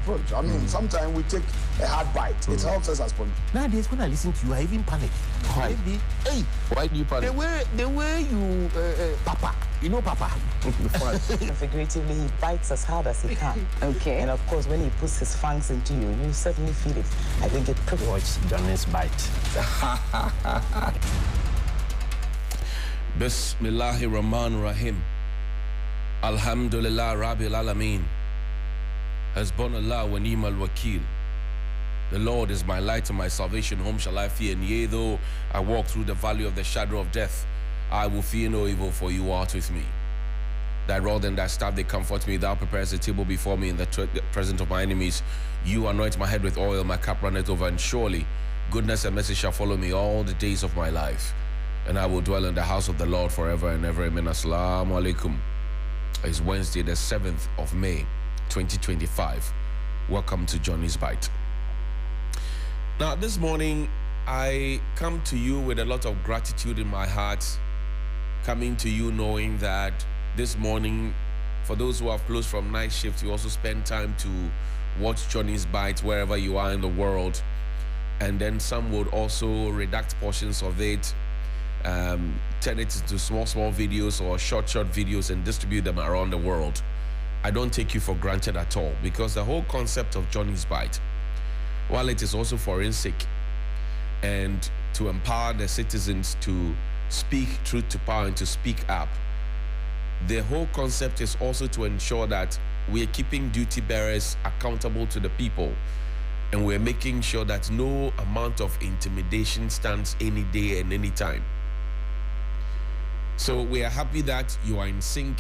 approach. I mean, sometimes we take a hard bite. It helps us as politicians. Nowadays, when I listen to you, I even panic. Why? Hey, Why do you panic? The way you, Papa, you know Papa. Figuratively, he bites as hard as he can. Okay. And of course, when he puts his fangs into you, you certainly feel it. I think it could Watch Johnny's bite. Bismillahir Rahmanir Rahim. Alhamdulillah Rabbil Alameen. Hasbunallah wa ni'mal wakil. The Lord is my light and my salvation. Whom shall I fear? And yea, though I walk through the valley of the shadow of death, I will fear no evil, for you art with me. Thy rod and thy staff, they comfort me. Thou preparest a table before me in the presence of my enemies. You anoint my head with oil, my cup runneth over, and surely goodness and mercy shall follow me all the days of my life. And I will dwell in the house of the Lord forever and ever. Amen. Assalamu alaikum. It's Wednesday, the 7th of May, 2025. Welcome to Johnny's Bite. Now, this morning, I come to you with a lot of gratitude in my heart, coming to you knowing that this morning, for those who have closed from night shift, you also spend time to watch Johnny's Bite wherever you are in the world. And then some would also redact portions of it, turn it into small videos or short videos and distribute them around the world. I don't take you for granted at all, because the whole concept of Johnny's Bite, while it is also forensic and to empower the citizens to speak truth to power and to speak up, the whole concept is also to ensure that we are keeping duty bearers accountable to the people, and we're making sure that no amount of intimidation stands any day and any time. So we are happy that you are in sync.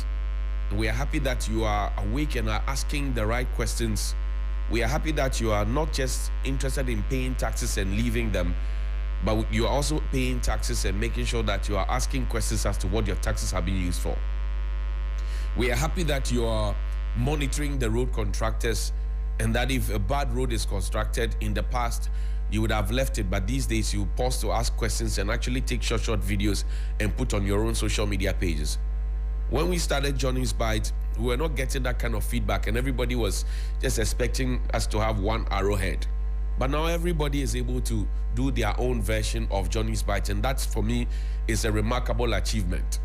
We are happy that you are awake and are asking the right questions. We are happy that you are not just interested in paying taxes and leaving them, but you are also paying taxes and making sure that you are asking questions as to what your taxes have been used for. We are happy that you are monitoring the road contractors, and that if a bad road is constructed in the past, you would have left it, but these days you pause to ask questions and actually take short videos and put on your own social media pages. When we started Johnny's Bite, we were not getting that kind of feedback, and everybody was just expecting us to have one arrowhead. But now everybody is able to do their own version of Johnny's Bite, and that, for me, is a remarkable achievement.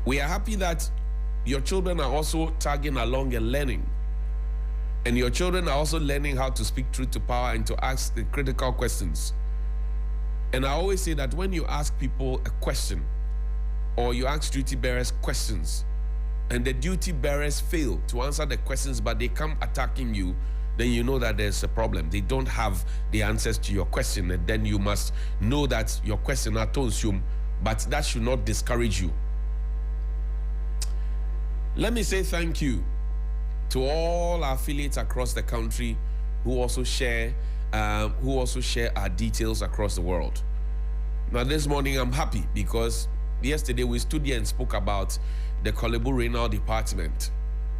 We are happy that your children are also tagging along and learning. And your children are also learning how to speak truth to power and to ask the critical questions. And I always say that when you ask people a question, or you ask duty bearers questions, and the duty bearers fail to answer the questions, but they come attacking you, then you know that there's a problem. They don't have the answers to your question, and then you must know that your question are tonsum, but that should not discourage you. Let me say thank you to all our affiliates across the country who also share our details across the world. Now, this morning I'm happy because yesterday we stood here and spoke about the Kolebu Renal Department.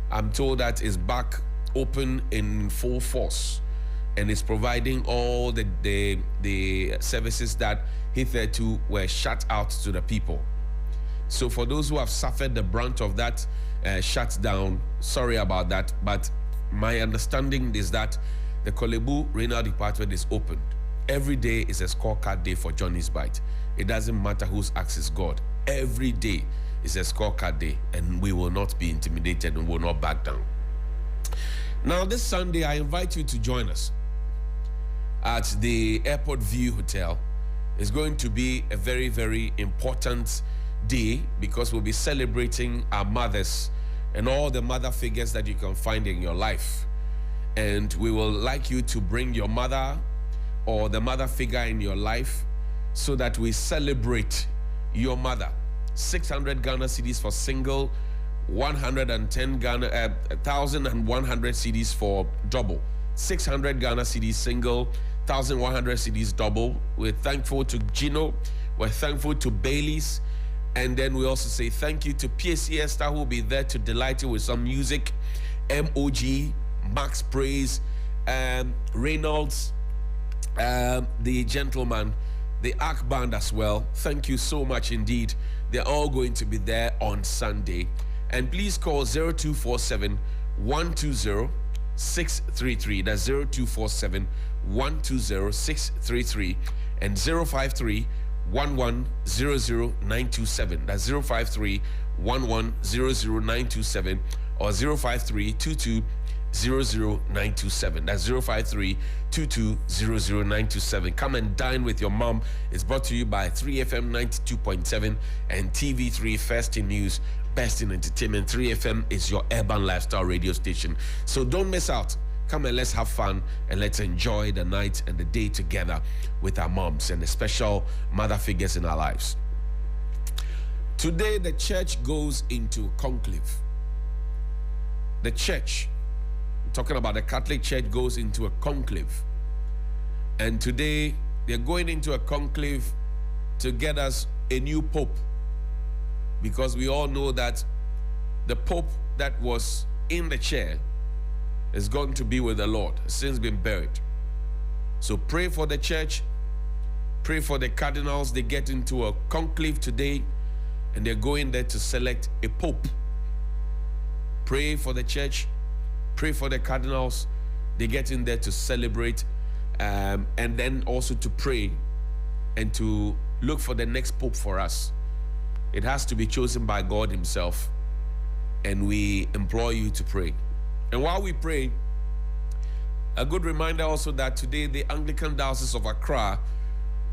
I'm told that it's back open in full force and is providing all the services that hitherto were shut out to the people. So for those who have suffered the brunt of that shutdown, sorry about that, but my understanding is that the Kolebu Renal Department is opened. Every day is a scorecard day for Johnny's Bite. It doesn't matter whose axe is God. Every day is a scorecard day, and we will not be intimidated and will not back down. Now, this Sunday, I invite you to join us at the Airport View Hotel. It's going to be a very, very important day because we'll be celebrating our mothers and all the mother figures that you can find in your life. And we will like you to bring your mother or the mother figure in your life so that we celebrate your mother. 600 Ghana cedis for single, 1,100 cedis for double. 600 Ghana cedis single, 1,100 cedis double. We're thankful to Gino. We're thankful to Bailey's. And then we also say thank you to PSC Esther, who will be there to delight you with some music. MOG, Max Praise, Reynolds, the gentleman, the Arc Band as well. Thank you so much indeed. They're all going to be there on Sunday. And please call 0247 120 633. That's 0247 120 633 and 053 1100927. That's 053 1100927 or 053 2200927. That's 053 2200927. Come and dine with your mom. It's brought to you by 3FM 92.7 and TV3 First in News, Best in Entertainment. 3FM is your urban lifestyle radio station. So don't miss out. Come and let's have fun and let's enjoy the night and the day together with our moms and the special mother figures in our lives. Today, the church goes into conclave. The church, talking about the Catholic Church, goes into a conclave. And today, they're going into a conclave to get us a new pope. Because we all know that the pope that was in the chair is going to be with the Lord, since been buried. So pray for the church, pray for the cardinals. They get into a conclave today, and they're going there to select a pope. Pray for the church, pray for the cardinals. They get in there to celebrate, and then also to pray and to look for the next pope for us. It has to be chosen by God himself, and we implore you to pray. And while we pray, a good reminder also that today the Anglican Diocese of Accra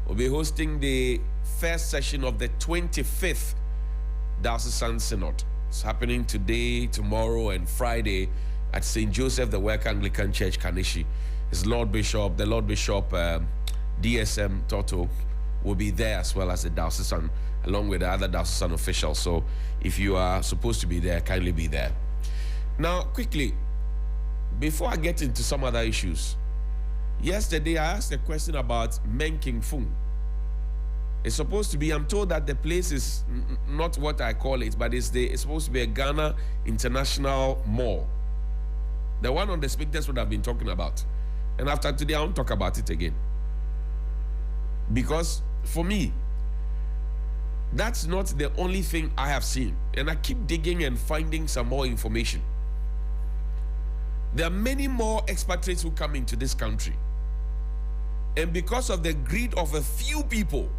will be hosting the first session of the 25th Diocesan Synod. It's happening today, tomorrow, and Friday at St. Joseph the Work Anglican Church, Kanishi. His Lord Bishop, the Lord Bishop DSM Toto will be there, as well as the diocesan, along with the other diocesan officials. So if you are supposed to be there, kindly be there. Now, quickly, before I get into some other issues, yesterday I asked a question about Men King Fung. It's supposed to be, I'm told that the place is not what I call it, but it's supposed to be a Ghana International Mall. The one on the speakers would have been talking about. And after today, I won't talk about it again. Because for me, that's not the only thing I have seen. And I keep digging and finding some more information. There are many more expatriates who come into this country. And because of the greed of a few people,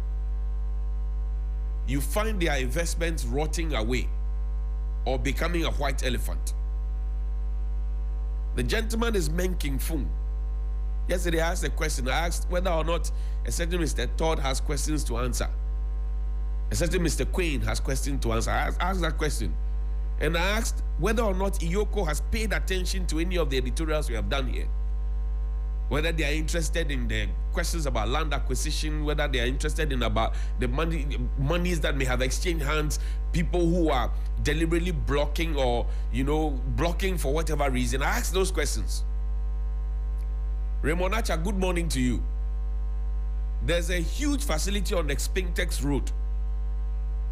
you find their investments rotting away or becoming a white elephant. The gentleman is Men King Fung. Yesterday I asked a question. I asked whether or not a certain Mr. Todd has questions to answer. A certain Mr. Queen has questions to answer. I asked that question. And I asked whether or not Iyoko has paid attention to any of the editorials we have done here. Whether they are interested in the questions about land acquisition, whether they are interested in about the monies that may have exchanged hands, people who are deliberately blocking or, blocking for whatever reason. I asked those questions. Remonacha, good morning to you. There's a huge facility on the Spintex Road.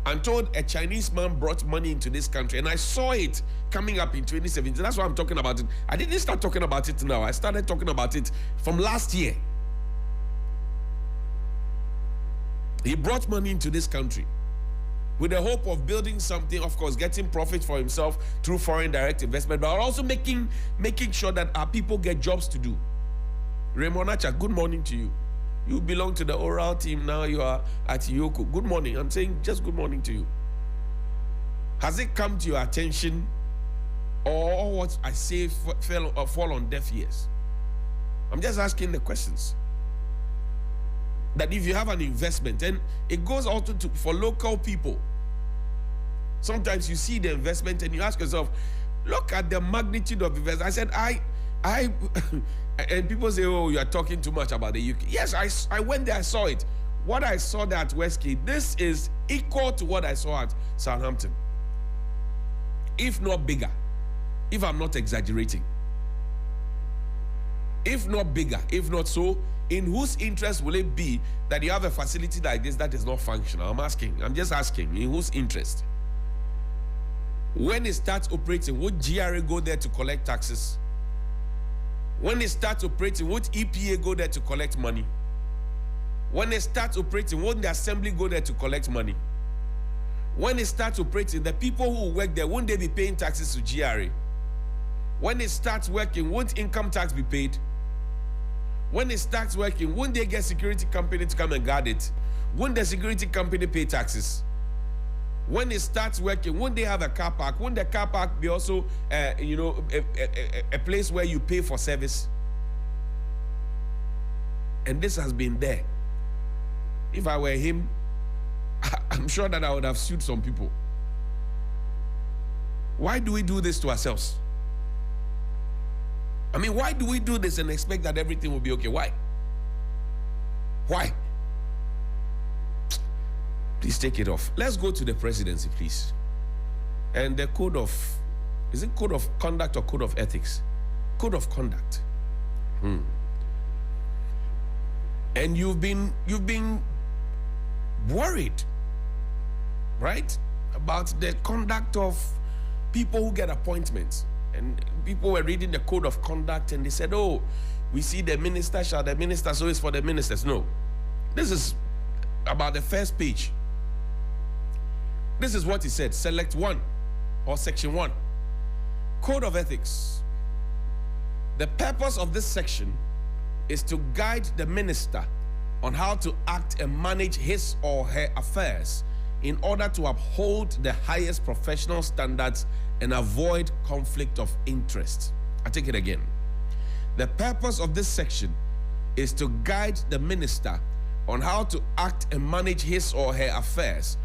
I'm told a Chinese man brought money into this country, and I saw it coming up in 2017. That's why I'm talking about it. I didn't start talking about it now. I started talking about it from last year. He brought money into this country with the hope of building something, of course, getting profit for himself through foreign direct investment, but also making sure that our people get jobs to do. Remonacha, good morning to you. You belong to the oral team, now you are at Iyoko. Good morning. I'm saying just good morning to you. Has it come to your attention, or what I say fall on deaf ears? I'm just asking the questions. That if you have an investment, and it goes also for local people. Sometimes you see the investment and you ask yourself, look at the magnitude of investment. I said, I and people say, oh, you are talking too much about the UK. Yes, I went there, I saw it. What I saw there at Westgate, this is equal to what I saw at Southampton. If not bigger, if I'm not exaggerating. If not bigger, if not so, in whose interest will it be that you have a facility like this that is not functional? I'm just asking, in whose interest? When it starts operating, would GRA go there to collect taxes? When it starts operating, would EPA go there to collect money? When it starts operating, won't the assembly go there to collect money? When it starts operating, the people who work there, won't they be paying taxes to GRA? When it starts working, won't income tax be paid? When it starts working, won't they get security company to come and guard it? Won't the security company pay taxes? When it starts working, won't they have a car park? Won't the car park be also, a place where you pay for service? And this has been there. If I were him, I'm sure that I would have sued some people. Why do we do this to ourselves? I mean, why do we do this and expect that everything will be okay? Why? Why? Please take it off. Let's go to the presidency, please. And the code of, is it code of conduct or code of ethics? Code of conduct. And you've been worried, right, about the conduct of people who get appointments. And people were reading the code of conduct and they said, oh, we see the minister shall the minister, so it's for the ministers. No. This is about the first page. This is what he said. Select 1 or section 1. Code of ethics. The purpose of this section is to guide the minister on how to act and manage his or her affairs in order to uphold the highest professional standards and avoid conflict of interest. I take it again. The purpose of this section is to guide the minister on how to act and manage his or her affairs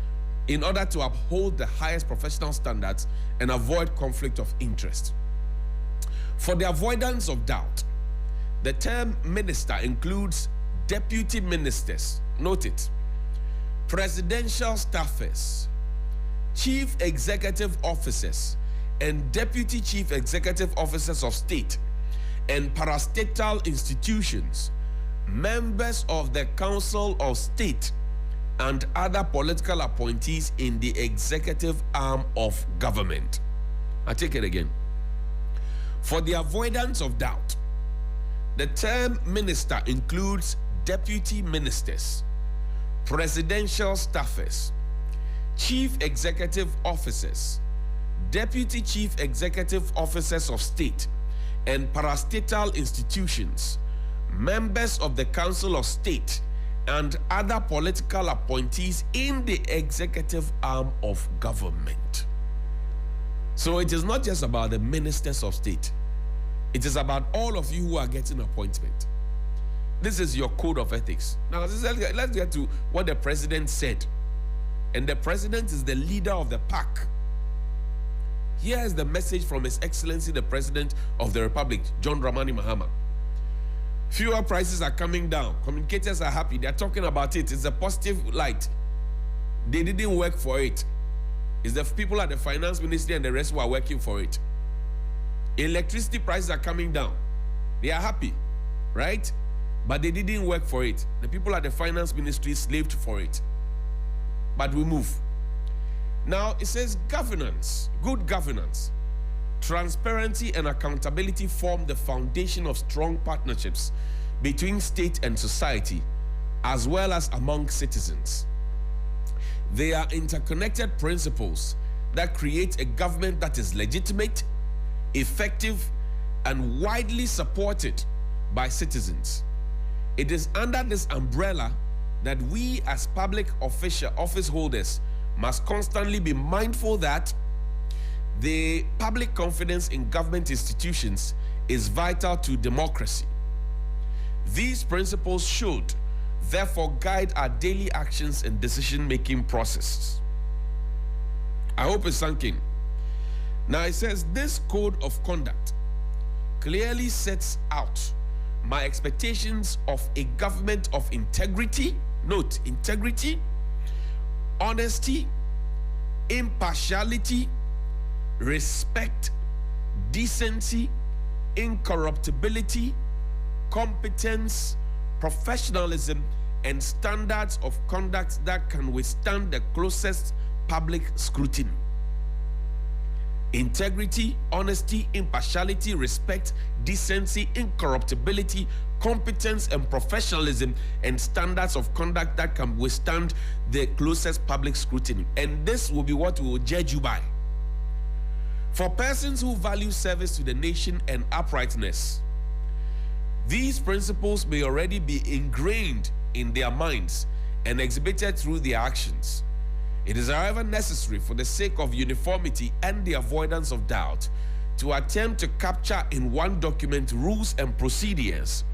in order to uphold the highest professional standards and avoid conflict of interest. For the avoidance of doubt, the term minister includes deputy ministers, note it, presidential staffers, chief executive officers, and deputy chief executive officers of state and parastatal institutions, members of the Council of State, and other political appointees in the executive arm of government. I take it again. For the avoidance of doubt, the term minister includes deputy ministers, presidential staffers, chief executive officers, deputy chief executive officers of state and parastatal institutions, members of the Council of State, and other political appointees in the executive arm of government. So it is not just about the ministers of state. It is about all of you who are getting appointment. This is your code of ethics. Now, let's get to what the president said. And the president is the leader of the pack. Here is the message from His Excellency, the President of the Republic, John Dramani Mahama. Fuel prices are coming down. Communicators are happy. They're talking about it. It's a positive light. They didn't work for it. It's the people at the finance ministry and the rest who are working for it. Electricity prices are coming down. They are happy, right? But they didn't work for it. The people at the finance ministry slaved for it. But we move. Now it says governance, good governance. Transparency and accountability form the foundation of strong partnerships between state and society, as well as among citizens. They are interconnected principles that create a government that is legitimate, effective, and widely supported by citizens. It is under this umbrella that we as public office holders must constantly be mindful that the public confidence in government institutions is vital to democracy. These principles should therefore guide our daily actions and decision-making processes. I hope it's sunk in. Now it says this code of conduct clearly sets out my expectations of a government of integrity, note, integrity, honesty, impartiality, respect, decency, incorruptibility, competence, professionalism, and standards of conduct that can withstand the closest public scrutiny. Integrity, honesty, impartiality, respect, decency, incorruptibility, competence, and professionalism, and standards of conduct that can withstand the closest public scrutiny. And this will be what we will judge you by. For persons who value service to the nation and uprightness, these principles may already be ingrained in their minds and exhibited through their actions. It is, however, necessary for the sake of uniformity and the avoidance of doubt to attempt to capture in one document rules and procedures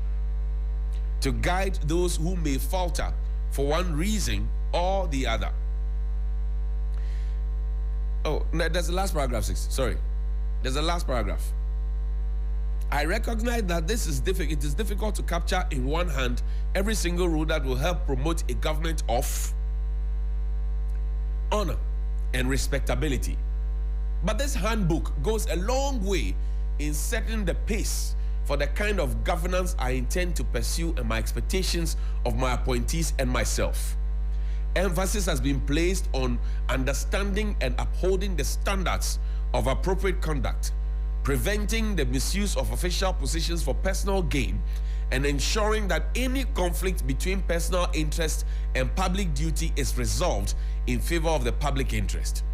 to guide those who may falter for one reason or the other. Oh, no, there's the last paragraph, 6. Sorry. There's the last paragraph. I recognize that this is difficult. It is difficult to capture in one hand every single rule that will help promote a government of honor and respectability. But this handbook goes a long way in setting the pace for the kind of governance I intend to pursue and my expectations of my appointees and myself. Emphasis has been placed on understanding and upholding the standards of appropriate conduct, preventing the misuse of official positions for personal gain, and ensuring that any conflict between personal interest and public duty is resolved in favor of the public interest.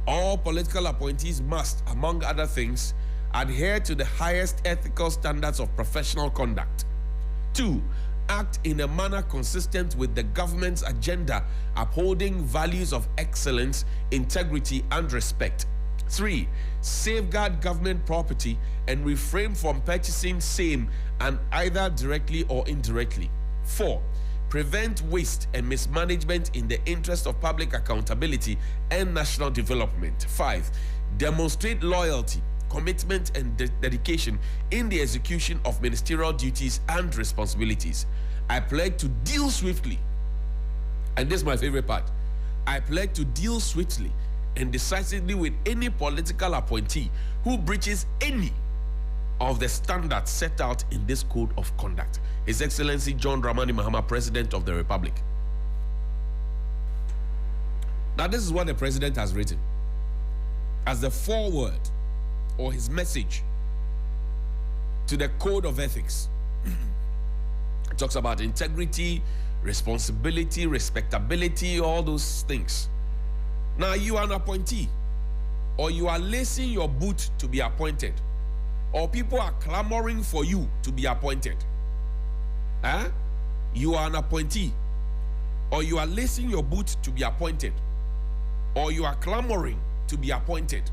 All political appointees must, among other things, adhere to the highest ethical standards of professional conduct. 2, act in a manner consistent with the government's agenda, upholding values of excellence, integrity, and respect. 3, safeguard government property and refrain from purchasing same and either directly or indirectly. 4, prevent waste and mismanagement in the interest of public accountability and national development. 5, demonstrate loyalty, commitment, and dedication in the execution of ministerial duties and responsibilities. I pledge to deal swiftly, and this is my favorite part, I pledge to deal swiftly and decisively with any political appointee who breaches any of the standards set out in this code of conduct. His Excellency John Dramani Mahama, President of the Republic. Now, this is what the President has written as the foreword or his message to the code of ethics. It talks about integrity, responsibility, respectability, all those things. Now, you are an appointee, or you are lacing your boot to be appointed, or people are clamoring for you to be appointed. You are an appointee, or you are lacing your boot to be appointed, or you are clamoring to be appointed.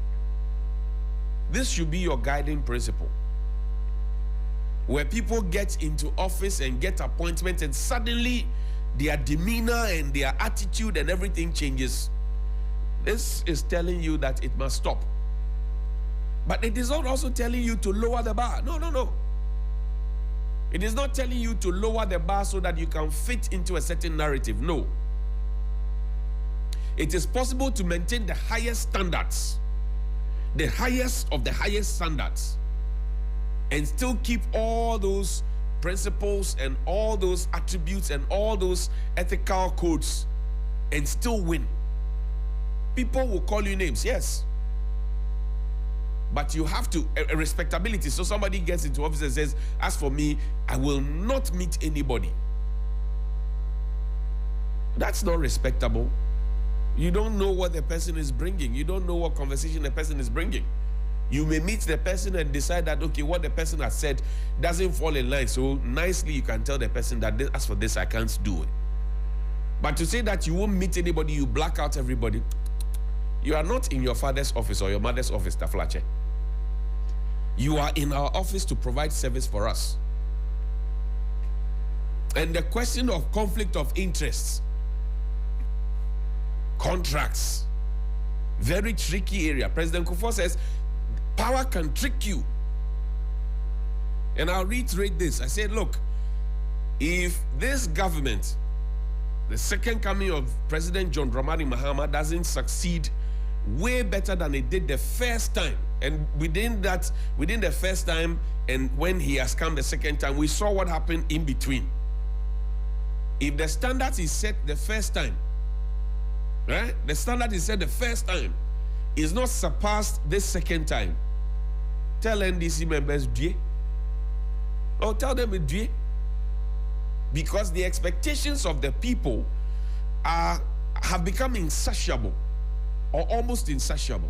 This should be your guiding principle. Where people get into office and get appointments and suddenly their demeanor and their attitude and everything changes. This is telling you that it must stop. But it is not also telling you to lower the bar. No, no, no. It is not telling you to lower the bar so that you can fit into a certain narrative. No. It is possible to maintain the highest standards, the highest of the highest standards, and still keep all those principles and all those attributes and all those ethical codes and still win. People will call you names, yes. But you have to, a respectability. So somebody gets into office and says, as for me, I will not meet anybody. That's not respectable. You don't know what the person is bringing. You don't know what conversation the person is bringing. You may meet the person and decide that, okay, what the person has said doesn't fall in line. So nicely you can tell the person that, as for this, I can't do it. But to say that you won't meet anybody, you black out everybody, you are not in your father's office or your mother's office, Taflache. You are in our office to provide service for us. And the question of conflict of interests, contracts, very tricky area. President Kufuor says, power can trick you. And I'll reiterate this. I said, look, if this government, the second coming of President John Dramani Mahama, doesn't succeed way better than it did the first time, and within the first time and when he has come the second time, we saw what happened in between. If the standard is set the first time, right? The standard is set the first time, is not surpassed this second time, tell NDC members, "Due." Or tell them, "Due." Because the expectations of the people have become insatiable or almost insatiable.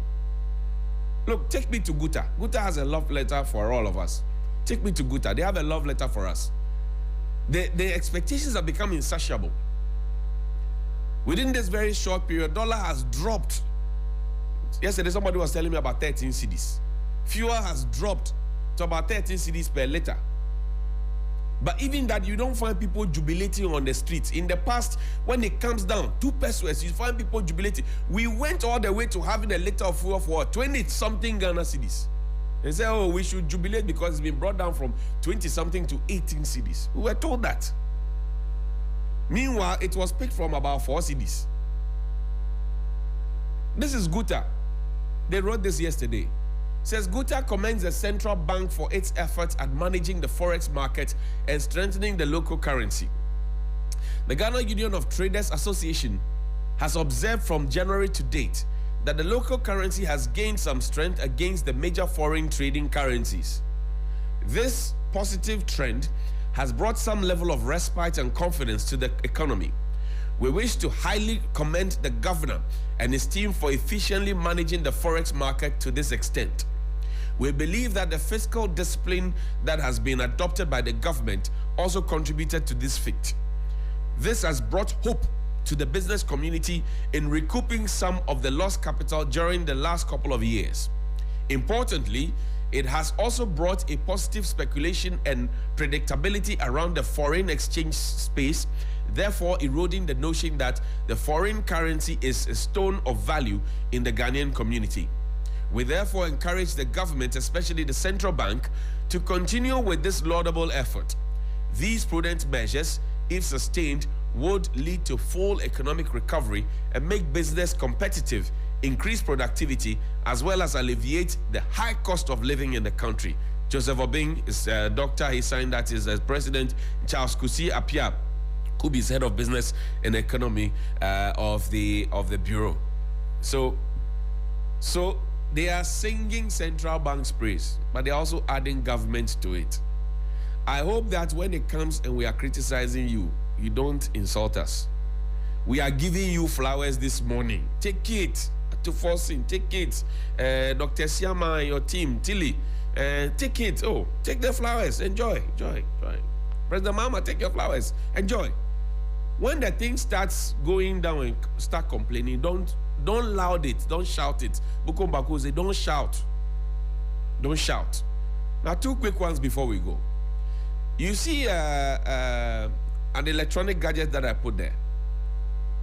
Look, take me to Guta. Guta has a love letter for all of us. Take me to Guta. They have a love letter for us. The expectations have become insatiable. Within this very short period, dollar has dropped. Yesterday, somebody was telling me about 13 cedis. Fuel has dropped to about 13 cedis per liter. But even that, you don't find people jubilating on the streets. In the past, when it comes down, 2 pesos, you find people jubilating. We went all the way to having a liter of fuel for 20-something Ghana cedis. They say, oh, we should jubilate because it's been brought down from 20-something to 18 cedis. We were told that. Meanwhile, it was picked from about 4 cedis. This is Guta. They wrote this yesterday. Says Guta commends the central bank for its efforts at managing the forex market and strengthening the local currency. The Ghana Union of Traders Association has observed from January to date that the local currency has gained some strength against the major foreign trading currencies. This positive trend has brought some level of respite and confidence to the economy. We wish to highly commend the governor and his team for efficiently managing the forex market to this extent. We believe that the fiscal discipline that has been adopted by the government also contributed to this feat. This has brought hope to the business community in recouping some of the lost capital during the last couple of years. Importantly, it has also brought a positive speculation and predictability around the foreign exchange space, therefore eroding the notion that the foreign currency is a stone of value in the Ghanaian community. We therefore encourage the government, especially the central bank, to continue with this laudable effort. These prudent measures, if sustained, would lead to full economic recovery and make business competitive, increase productivity, as well as alleviate the high cost of living in the country. Joseph Obing is a doctor. He signed that as president. Charles Kusi Apia, who is head of business and economy of the bureau. So they are singing central bank's praise, but they're also adding government to it. I hope that when it comes and we are criticizing you, you don't insult us. We are giving you flowers this morning. Take it to Forcing. Take it. Dr. Siama and your team, Tilly. Take it. Oh, take the flowers. Enjoy. President Mama, take your flowers. Enjoy. When the thing starts going down and start complaining, don't loud it. Don't shout it. Bukombaku say, don't shout. Don't shout. Now, 2 quick ones before we go. You see an electronic gadget that I put there.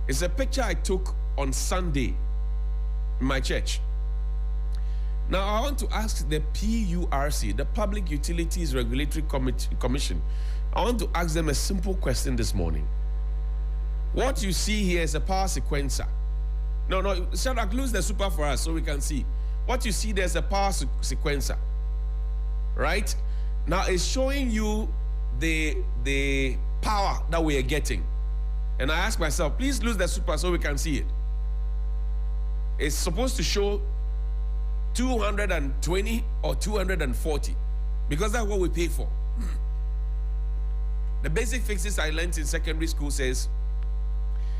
It's a picture I took on Sunday in my church. Now, I want to ask the PURC, the Public Utilities Regulatory Commission, I want to ask them a simple question this morning. What you see here is a power sequencer. No, Shadrach, lose the super for us so we can see. What you see there is a power sequencer. Right? Now, it's showing you the power that we are getting. And I ask myself, please lose the super so we can see it. It's supposed to show 220 or 240 because that's what we pay for. The basic fixes I learned in secondary school says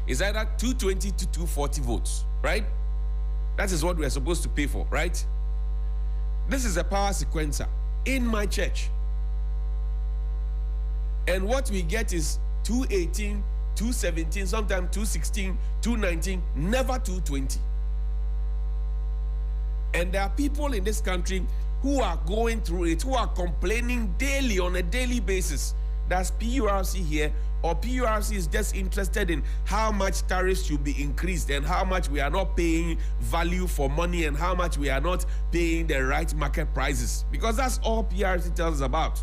it's either 220 to 240 volts, right? That is what we are supposed to pay for, right? This is a power sequencer in my church. And what we get is 218, 217, sometimes 216, 219, never 220. And there are people in this country who are going through it, who are complaining daily on a daily basis. That's PURC here, or PURC is just interested in how much tariffs should be increased and how much we are not paying value for money and how much we are not paying the right market prices. Because that's all PURC tells us about.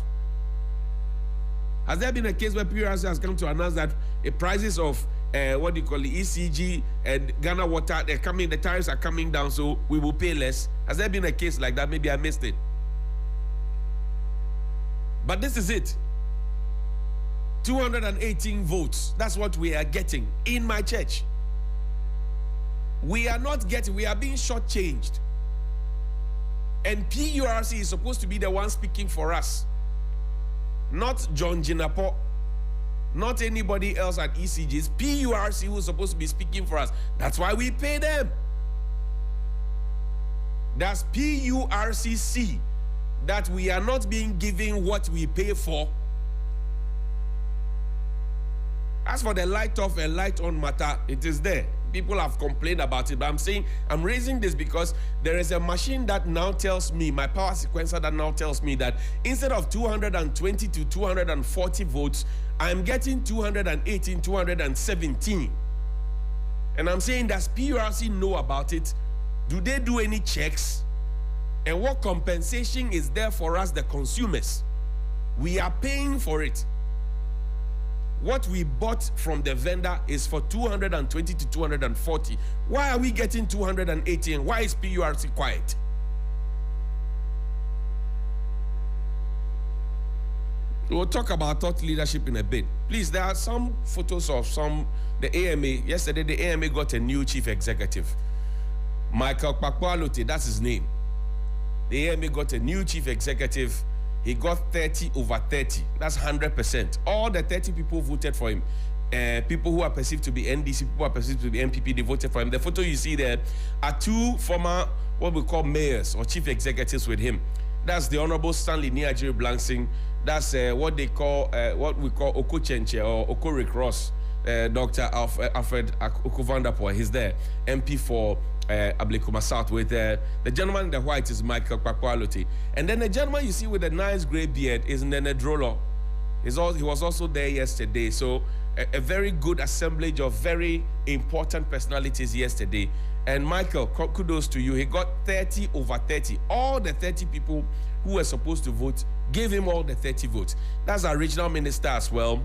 Has there been a case where PURC has come to announce that the prices of ECG and Ghana Water, the tariffs are coming down, so we will pay less? Has there been a case like that? Maybe I missed it. But this is it. 218 votes. That's what we are getting in my church. We are being shortchanged. And PURC is supposed to be the one speaking for us. Not John Jinapo, not anybody else at ECGs. PURC who's supposed to be speaking for us. That's why we pay them. Does PURC see that we are not being given what we pay for? As for the light off and light on matter, it is there. People have complained about it, but I'm raising this because there is a machine that now tells me, my power sequencer that now tells me that instead of 220 to 240 votes, I'm getting 218, 217. And I'm saying, does PURC know about it? Do they do any checks? And what compensation is there for us, the consumers? We are paying for it. What we bought from the vendor is for 220 to 240. Why are we getting 280 and why is PURC quiet? We'll talk about thought leadership in a bit. Please, there are some photos of the AMA. Yesterday, the AMA got a new chief executive. Michael Kpakpalote, that's his name. The AMA got a new chief executive. He got 30 over 30. That's 100%. All the 30 people voted for him. People who are perceived to be NDC, people who are perceived to be MPP, they voted for him. The photo you see there are two former, what we call mayors or chief executives with him. That's the Honorable Stanley Niajiri Blangsing. That's what we call Okochenche or Okori Cross. Dr. Alfred Okuvandapoy, he's there. MP for Ablekuma South with the gentleman in the white is Michael Kpakpalote. And then the gentleman you see with the nice grey beard is Nene Drolo. He was also there yesterday. So a very good assemblage of very important personalities yesterday. And Michael, kudos to you. He got 30 over 30. All the 30 people who were supposed to vote gave him all the 30 votes. That's our regional minister as well.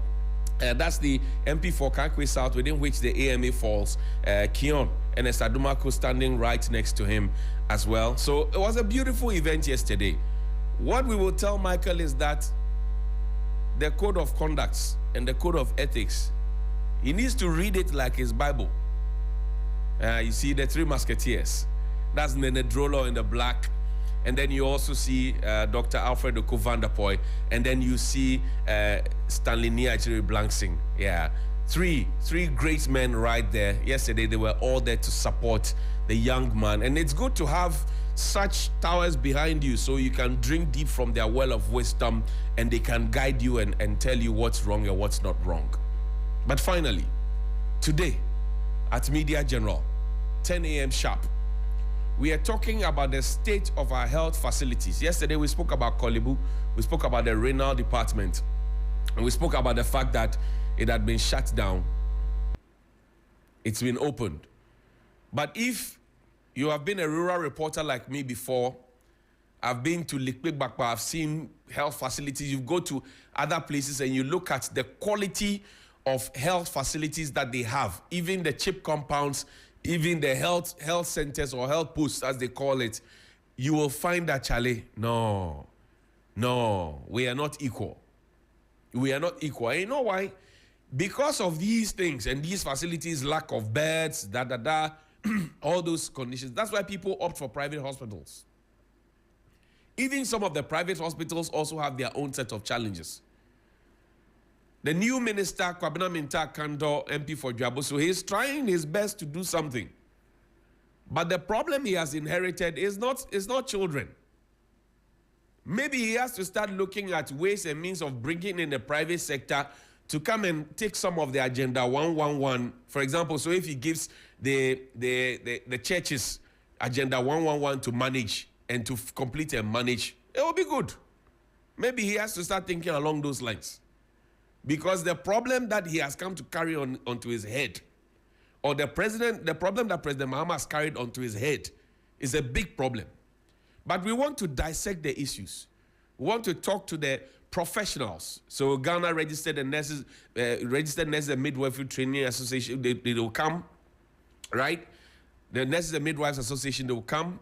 That's the MP for Kakwe South, within which the AMA falls, Kion, and Esadumako standing right next to him as well. So it was a beautiful event yesterday. What we will tell Michael is that the code of conduct and the code of ethics, he needs to read it like his Bible. You see the three musketeers. That's Nene Drolo in the black. And then you also see Dr. Alfred Okuvandapoy. And then you see Stanley Niajiri Blangsing. Yeah, three great men right there. Yesterday, they were all there to support the young man. And it's good to have such towers behind you so you can drink deep from their well of wisdom and they can guide you and tell you what's wrong and what's not wrong. But finally, today at Media General, 10 a.m. sharp, we are talking about the state of our health facilities. Yesterday, we spoke about Kolibu. We spoke about the renal department. And we spoke about the fact that it had been shut down. It's been opened. But if you have been a rural reporter like me before, I've been to Likpekbakpa, I've seen health facilities. You go to other places and you look at the quality of health facilities that they have, even the chip compounds, even the health centers or health posts, as they call it, you will find that, Charlie, no, we are not equal. We are not equal. And you know why? Because of these things and these facilities, lack of beds, all those conditions. That's why people opt for private hospitals. Even some of the private hospitals also have their own set of challenges. The new minister, Kwabena Minta Kando, MP for Dwaboso, he's trying his best to do something. But the problem he has inherited is not children. Maybe he has to start looking at ways and means of bringing in the private sector to come and take some of the Agenda 111. For example, so if he gives the churches Agenda 111 to manage and to complete and manage, it will be good. Maybe he has to start thinking along those lines. Because the problem that he has come to carry onto his head, or the problem that President Mahama has carried onto his head, is a big problem. But we want to dissect the issues. We want to talk to the professionals. So Ghana Registered Nurses and Midwifery Training Association, they will come, right? The Nurses and Midwives Association, they will come.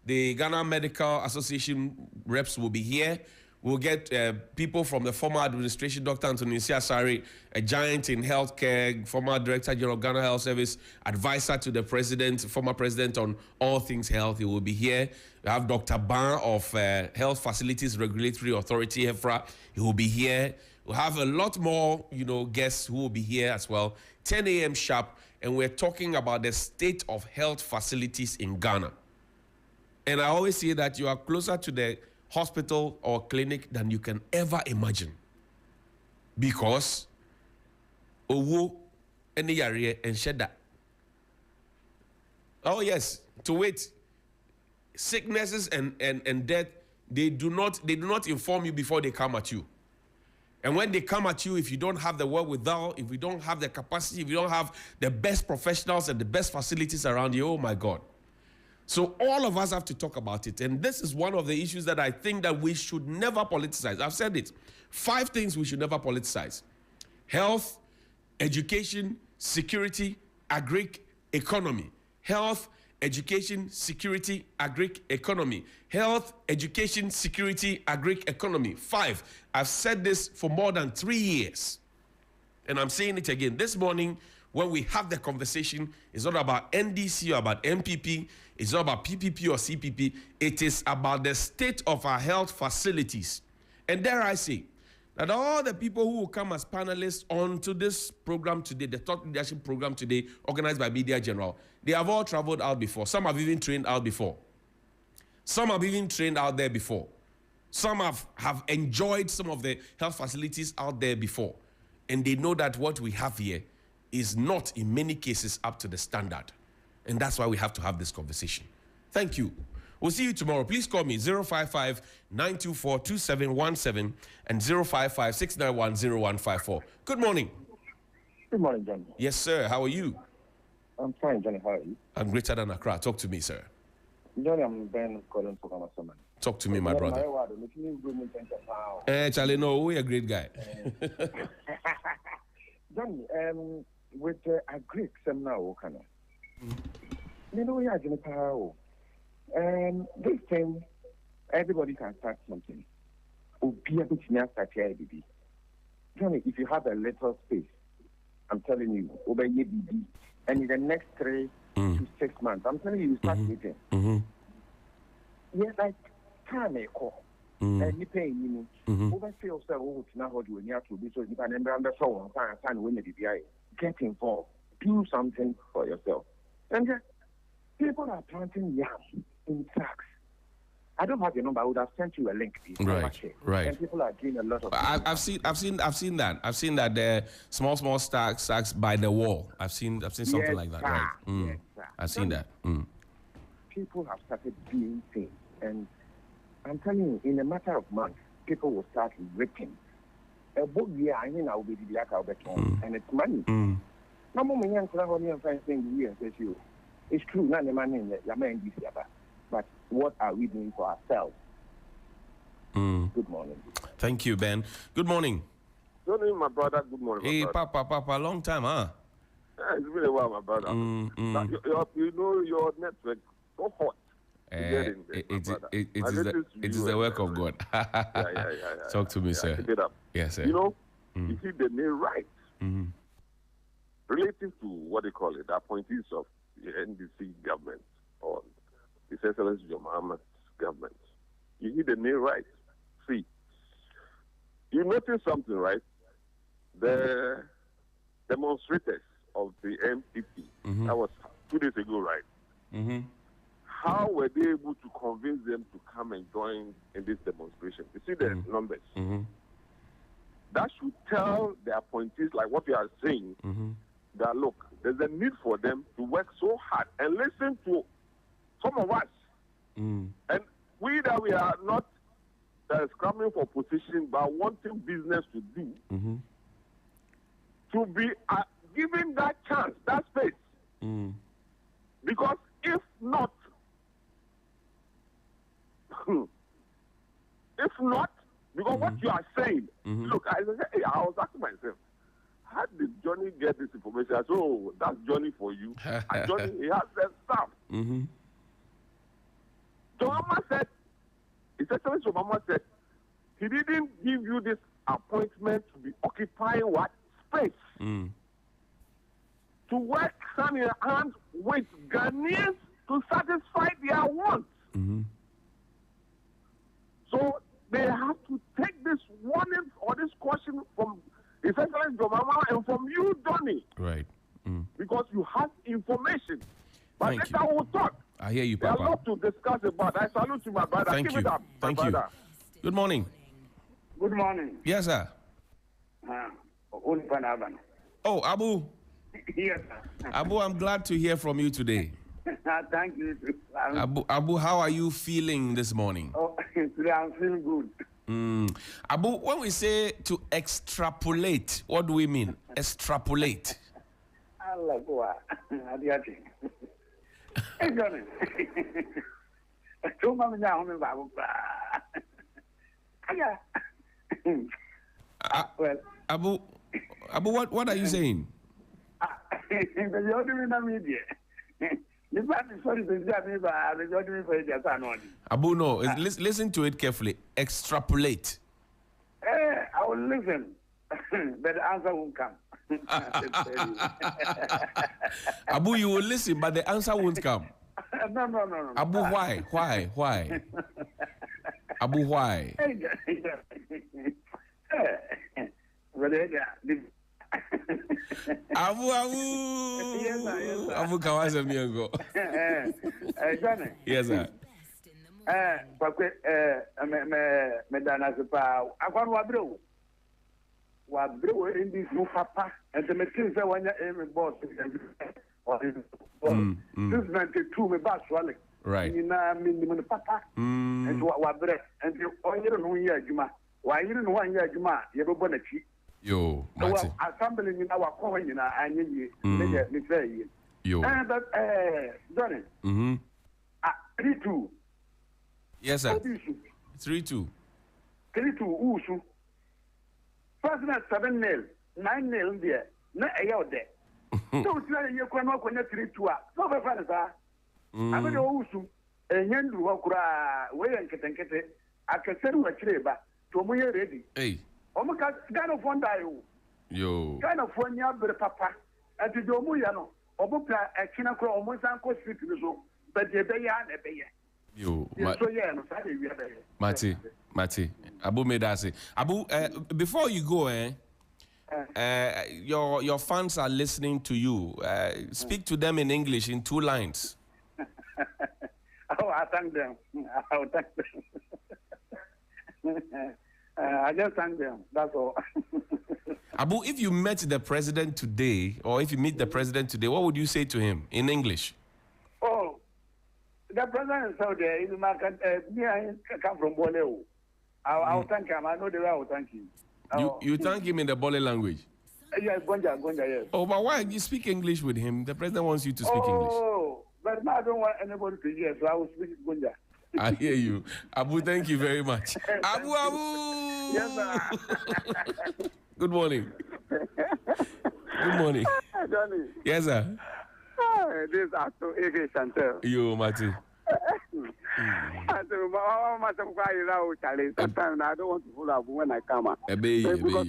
The Ghana Medical Association reps will be here. We'll get people from the former administration, Dr. Anthony Siasari, a giant in healthcare, former Director General of Ghana Health Service, advisor to the president, former president on all things health. He will be here. We have Dr. Ban of Health Facilities Regulatory Authority, HEFRA. He will be here. We'll have a lot more, guests who will be here as well. 10 a.m. sharp, and we're talking about the state of health facilities in Ghana. And I always say that you are closer to the hospital or clinic than you can ever imagine. Because owo ene yare and sheda. Oh yes, to wait. Sicknesses and death, they do not inform you before they come at you. And when they come at you, if you don't have the wherewithal, if you don't have the capacity, if you don't have the best professionals and the best facilities around you, oh my God. So all of us have to talk about it. And this is one of the issues that I think that we should never politicize. I've said it. 5 things we should never politicize: health, education, security, agric, economy. Health, education, security, agric, economy. Health, education, security, agric, economy. 5. I've said this for more than 3 years. And I'm saying it again. This morning, when we have the conversation, it's not about NDC or about MPP. It's not about PPP or CPP. It is about the state of our health facilities. And dare I say, that all the people who will come as panelists onto this program today, the Thought Leadership program today, organized by Media General, they have all traveled out before. Some have even trained out before. Some have even trained out there before. Some have enjoyed some of the health facilities out there before. And they know that what we have here is not, in many cases, up to the standard. And that's why we have to have this conversation. Thank you. We'll see you tomorrow. Please call me 055-924-2717 and 055-691-0154. Good morning. Good morning, Johnny. Yes, sir. How are you? I'm fine, Johnny. How are you? I'm greater than Accra. Talk to me, sir. Johnny, I'm Ben calling for Kamasaman. Talk to me, my brother. Charlie, no, we're a great guy. Johnny, with a Greek seminar, you know, we are going to this thing, everybody can start something. Johnny, if you have a little space, I'm telling you, and in the next 3 to 6 months, I'm telling you, you start eating. Yeah, like, time a call. And you pay me. Over sales, oh, now what you have to do so you can remember so on when the BBI get involved, do something for yourself. And people are planting yam in sacks. I don't have your number. I would have sent you a link. Right. And people are doing a lot of. I've seen that. I've seen that there small sacks by the wall. I've seen something like that. Right. Yes, I've seen that. People have started doing things, and I'm telling you, in a matter of months, people will start ripping. A book year, I mean, I will be the and it's money. No more young thing it's true, not the money in the but what are we doing for ourselves? Good morning. Thank you, Ben. Good morning. Good morning, my brother. Good morning. Hey, Papa, long time, huh? Yeah, it's been a while, my brother. You know your network so hot. It is the work of God. Talk to me, sir. Keep it up. Yes, sir. You know, you see the main right relative to what they call it, the appointees of the NDC government or His Excellency John Mahama's government. You need the main right. See, you notice something, right? The demonstrators of the MPP, that was 2 days ago, right? How were they able to convince them to come and join in this demonstration? You see the numbers. That should tell the appointees, like what you are saying, that look, there's a need for them to work so hard and listen to some of us. And we are not scrambling for position, but wanting business to do, to be given that chance, that space. Because if not, because what you are saying, look, I was asking myself, how did Johnny get this information? I said, oh, that's Johnny for you. And Johnny, he has that stuff. Mama said, His Excellency Mama said, he didn't give you this appointment to be occupying what? Space. To work hand in hand with Ghanaians to satisfy their wants. So they have to take this warning or this caution from His Excellency Mama and from you, Johnny. Right. Because you have information. But later we'll talk. I hear you, There are Papa. a lot to discuss about. I salute you, my brother. Thank Keep you. it up, my Thank you. brother. Good morning. Good morning. Yes, sir. Oh, Abu. Yes, sir. Abu, I'm glad to hear from you today. Thank you. Abu, how are you feeling this morning? Oh, today I'm feeling good. Abu, when we say to extrapolate, what do we mean? Extrapolate. I like what? Hey, Johnny. Two months now, I'm about. Well, Abu, what are you saying? you're doing a media. The fact is, sorry, you're doing for it. Abu, no, listen to it carefully. Extrapolate. I will listen, but the answer won't come. Abu, you will listen, but the answer won't come. No. Abu, why? Abu, why? Abu. Yes, sir. Abu, Kawasa Miyango. Johnny. Yes, sir. Medana Sepa, I found Wabro in this new papa, and the machine said when you're boss. This 92, me back swelling. Right. In a minimum papa, and what breath, and you all you don't know here, Juma. Why you don't want your Juma, you're going to cheat. Yo, Martin. Assembling in our coin, I need you. Yo. But, Johnny. 3-2. Yes, sir. 3-2. 3-2, Usu. President 7-0, 9-0 there. Not a year there. So, you cannot connect 3-2. So, my friends are. I'm going to Usu. And Yendu Wakura, way and Ketankete. I can send you a treba. To me ready. Hey. Oh, my God, kind of one die. Yo. Kind of one year, papa. And to do Muyano. Obuka, a Chinako, almost Uncle Street. But the Bayan, a Bayan. Yo, Mati, Abu Medasi. Abu, before you go, your fans are listening to you. Speak to them in English in 2 lines. I thank them. I just thank them. That's all. Abu, if you met the president today, or if you meet the president today, what would you say to him in English? Oh. The president is out there. In the market, I come from Boleo. I'll thank him. I know the way I will thank him. You thank him in the Bole language? Yes, Gonja, yes. Oh, but why you speak English with him? The president wants you to speak English. Oh, but now I don't want anybody to hear, so I will speak Gonja. I hear you. Abu, thank you very much. Abu! Yes, sir. Good morning. Good morning. Johnny. Yes, sir. This is Actor A.K. Chantel. Yo, Marty. Sometimes I don't want to pull up when I come out. Because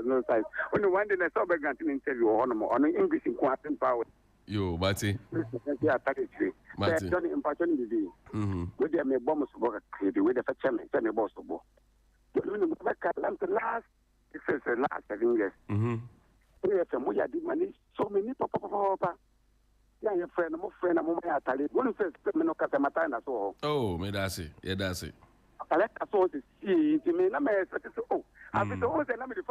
no size. Only one day I saw an interview on English in Quantum Power. Yo, Marty. Marty. Johnny Impatient TV. With the bombs work with the chairman, tell me boss to go. Last. This is the last 7 years. We are demanding so many papa. Yeah, your friend, my friend, I'm going to tell you. One says, oh, me that's it. Yeah, that's it. I like a source to see it. Me, I'm a oh, I've been always a number of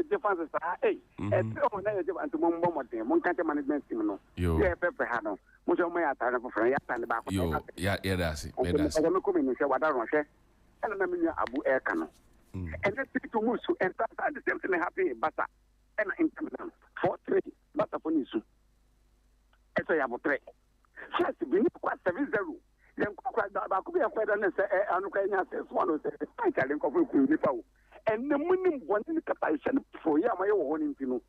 differences. Hey, and so on, and to one country management team. Yeah, Pepper Hano. Much of my attire for a and back. Yeah, that's it. I'm coming and say what I don't say. And I'm in Abu Aircano. And let's take to Musu and the same thing happening in Bata and in 4-3 Bata for Nisu. And so you have a 3. First, we need quite 7-0. Then, I could be a feather and say, I'm going to say, one of the title of Nippo. And the minimum one in the capacity for Yama own in Tino.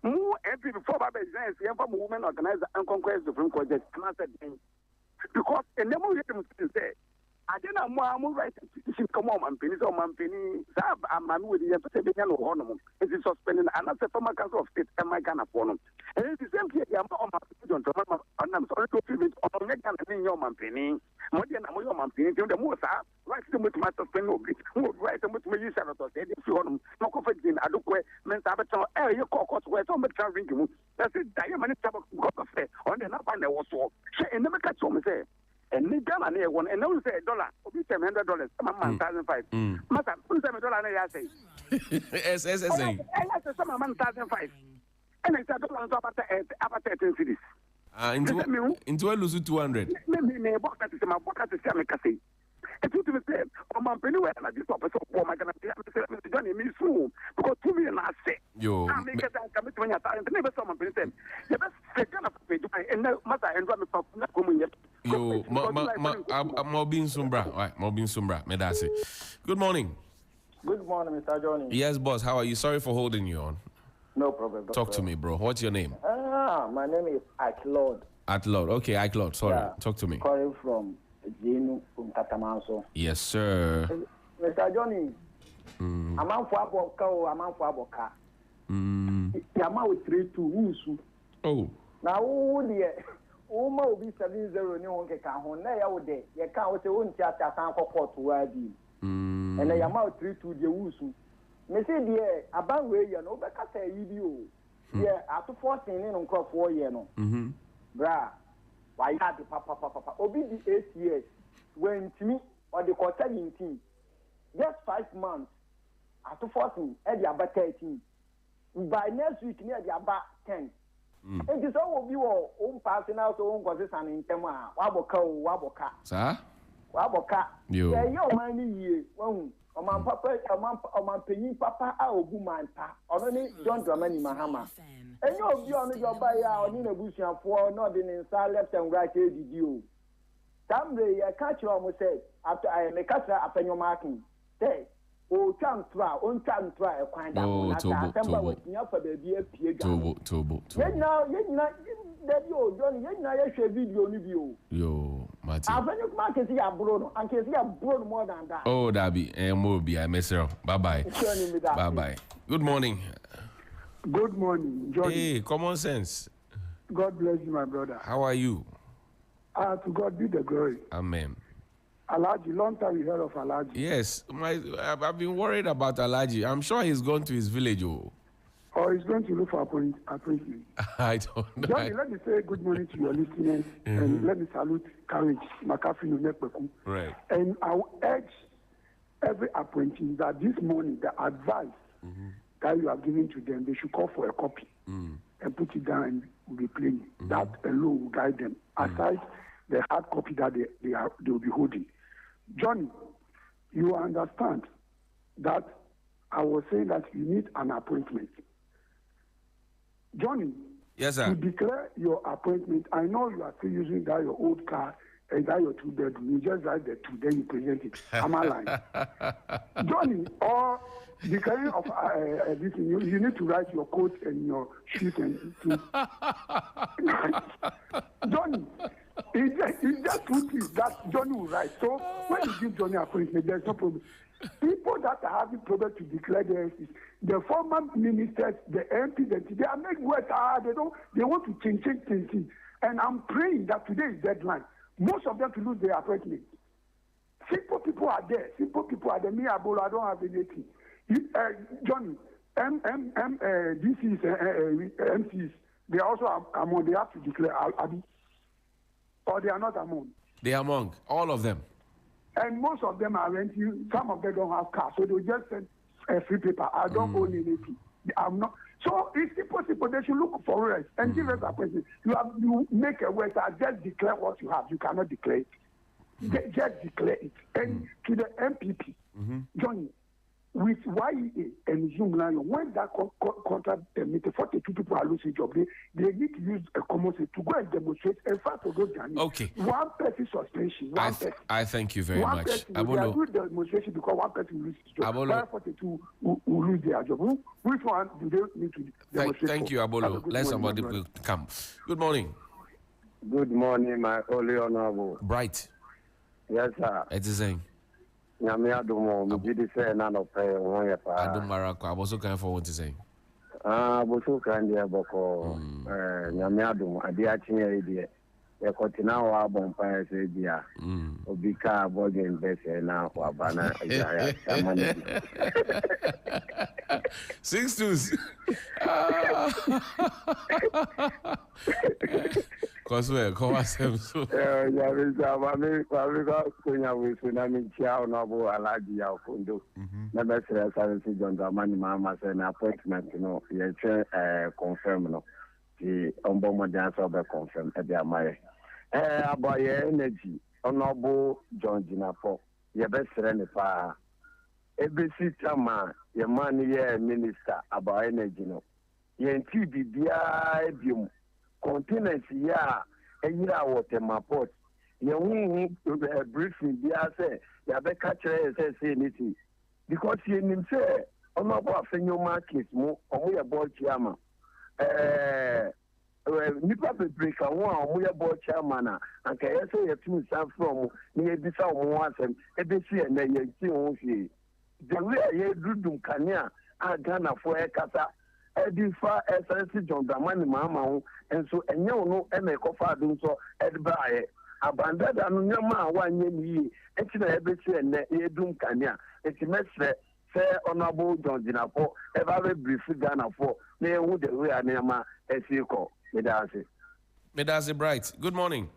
More every before Baba is a young woman organizer and conquest the Supreme Court. Because, and the more you can say, I didn't know right to come on and pennies on my penny. I'm with the Pennsylvania Honor. It is suspending another former council of state and my Ghana for them. And it is simply I'm on my children. I'm sorry to feel it on the Ghana in your man penny. More than I'm your man penny. The most right to with my suspend no bit. Right to with me, you said, if you want no conflict in Aduque, men sabaton, you call court where some traveling to that's it. Diamond got a fair on the Napa and was so. She never catch home there. And the Ghana near one, and now say $1, $700, some $1,500. Master, $7 I say. Yes. And that's some $1,500. And it's about 13 cities. Into a lose 200. Me book that is my book at the same. It would be said, oh, my penny, where I just offer so my Ghana, Johnny, me soon, because 2 million I say. Yo, I make it come to my time, never saw my penny. The best second of the and now, Master, and Rami Pop, not coming yet. Yo, I'm Mobin Sumbra. Right, Mobin Sumbra, Medasi. Good morning. Good morning, Mr. Johnny. Yes, boss. How are you? Sorry for holding you on. No problem. Talk to me, bro. What's your name? My name is Aklord. Atlord. Okay, Aklord. Sorry. Yeah. Talk to me. Calling from Jenu from Tatamanso. Yes, sir. Mr. Johnny, I'm on for Aboka. I'm on for Aboka. I'm out with 3-2. Oh. Now, Uma will be 7-0. No one can hold. Now, you would you can't say one theatre and court to ID. And I am out 3-2 the Wusu. Me say dear, about where you know, because I video. Yeah, after 14 in crop 4 years. No. Bra, why had the papa? Obi the 8 years. When to me or the quarter in team. Just 5 months. After 14, at the about 13. By next week, near the about 10. It is all you own passing out own causes and in Tema, Waboka. Sir? Waboka. You. Yeah, your money, one. Oman papa, oman penny papa, I will boom my pa. Only John Dramani Mahama. And you'll be on your buyer on in a bush and for not in inside left and right here, did you? Someday I catch you almost said, after I make a after your marking. Say, oh, chance try, on chance try, a kind of Tobo. Yet now, that you, Johnny, yet now I share video on you. Yo, Martin. I've been to market here, Bruno, and can see a Bruno more than that. Oh, Dabby, and Moby, I mess her. Bye-bye. Bye-bye. Good morning. Good morning, Johnny. Hey, common sense. God bless you, my brother. How are you? To God be the glory. Amen. Alaji, long time you heard of Alaji. Yes, I've been worried about Alaji. I'm sure he's gone to his village. Or he's going to look for appointment. I don't know. Johnny, let me say good morning to your listeners, and let me salute Courage, McAfee, Nunekweku. Right. And I will urge every appointee that this morning, the advice that you are giving to them, they should call for a copy and put it down and will be playing. That alone will guide them. Aside the hard copy that they will be holding. Johnny, you understand that I was saying that you need an appointment. Johnny, yes, sir. To declare your appointment, I know you are still using that your old car and that your 2-bedroom. You just write the 2, then you present it. Am I lying? Johnny, or declaring of this, you need to write your coat and your shoes and things. Johnny, it's just 2 things that Johnny will write. So when you give Johnny appointment, there's no problem. People that are having problem to declare their FCs, the former ministers, the MPs, they are making work. They want to change things. And I'm praying that today is deadline. Most of them to lose their appointment. Simple people are there. Me, Abolo, I don't have anything. Johnny, DCs, MCs, they also are among. They have to declare Abi, or they are not among. They are among all of them. And most of them are renting. Some of them don't have cars, so they just send a free paper. I don't own anything. I'm not. So it's impossible. They should look for us and give us appointment. You make a word. Just declare what you have. You cannot declare it. Just declare it. And to the MPP, Johnny, with YEA and Zoom Lion, when that contract terminated, 42 people are losing jobs. They need to use a common sense to go and demonstrate and fight for those Johnny. Okay. One person suspension. I thank you very much. Person, they are doing demonstration because one person will lose his job. Abolo. 42 will lose their job. Which one do they need to demonstrate? Thank you, Abolo. Let somebody come. Good morning. Good morning, my only honorable. Bright. Yes, sir. It is saying. Nyame adumo, mi jidi say na no pay won ye pa. Adum Marako, I was so kind for what to say. Bosu kan dia boko. Nyame adumo, ade achinye die. E kotina wa bompa se dia. Obi ka bogen bese na wa bana ya amani. 6-2. Cause we come asem so. Ya bisa mami ka kunya wisu na mi chia na bo alaji ya kondo. Na be sere sare si John Dramani mama say na appointment no ye twe confirm no. Ti ombo mo dan so be confirm e be amaye. Aboye energy onobo John Jinapo ye be sere ne pa. Ebesi tama ye man ye minister about energy no. Ye nti bibia ebium continents ya eyira water mapot ye won briefing bia say ya be catch say anything because ye nim say onobo afenyo market mu omo ye board chairman nipa break a omo ye board chairman anka ye say ye tumi san from ni ye bisa omo asem ebesi na ye ti won fi the way ye dudum kania a Ghana for ekasa edifa essence John Dramani mama ho enso enye no e me kofa dum so edbaaye abanda da no nyama wanye ni eti na ebesi ene edum kania eti mesre se honorable John Jinapo e ba be brief Ghana for na ehu the way anema esiko Medase Bright. Good morning.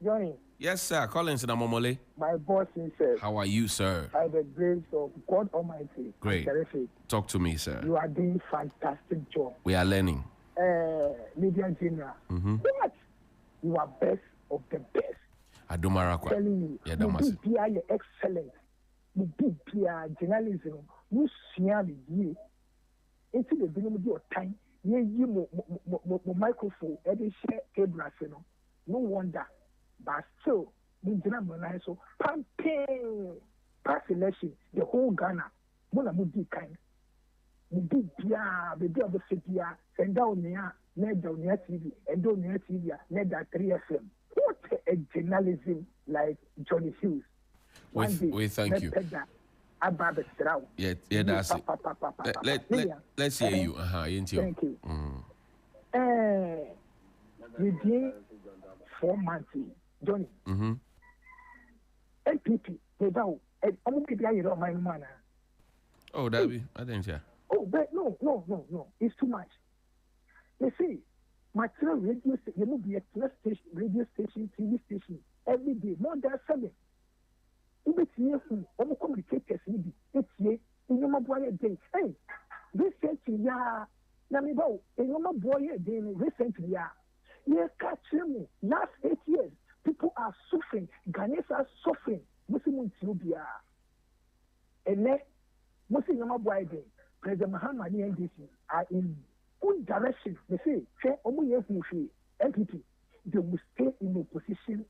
Johnny. Yes, sir. Collins Namomole. My boss himself. How are you, sir? By the grace of God Almighty. Great. Terrific. Talk to me, sir. You are doing fantastic job. We are learning. Media General. What? You are best of the best. Adumarakwa. I'm telling you. You're excellent. You journalism. You see me. Until the beginning of your time, you microphone. Every share table. No wonder. But still, so pumping past election, the whole Ghana, Mona Mudi kind. Mudi Pia, the day of the city, send down near TV, and down near TV, near that 3FM. What a journalism like Johnnie Hughes. We thank you. Yeah, that's it. Let's hear you. Thank you. Within 4 months. Johnny. NPP, they don't. My man. Oh, that be. I think yeah. Oh, but no. It's too much. You see, material radio station, you move the radio station, TV station every day, more than 7. You bet you communicators need it. You know boy day. Hey, recently, yeah. Namibo, you know boy day recently, yeah. You catch him last 8 years. People are suffering. Ghanaians are suffering. Muslim Ethiopia. And then, Muslim Yamabuai Day, President Muhammad and NDC are in good direction. They say, MPP, they will stay in the position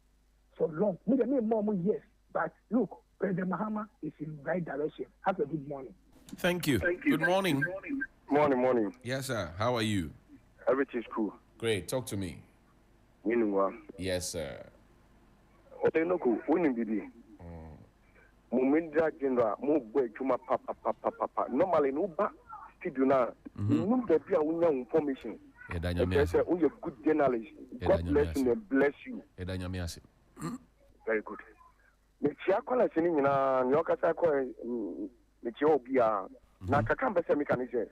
for long. Maybe more years. But look, President Muhammad is in the right direction. Have a good morning. Thank you. Good morning. Morning. Yes, sir. How are you? Everything's cool. Great. Talk to me. Yes, sir. General, normally, no back studio now. You there be a information. You're good journalist. God bless you and bless you. Very good. Mechiakola sini na nyokata kwa mechiobia na kakamba se mekanize.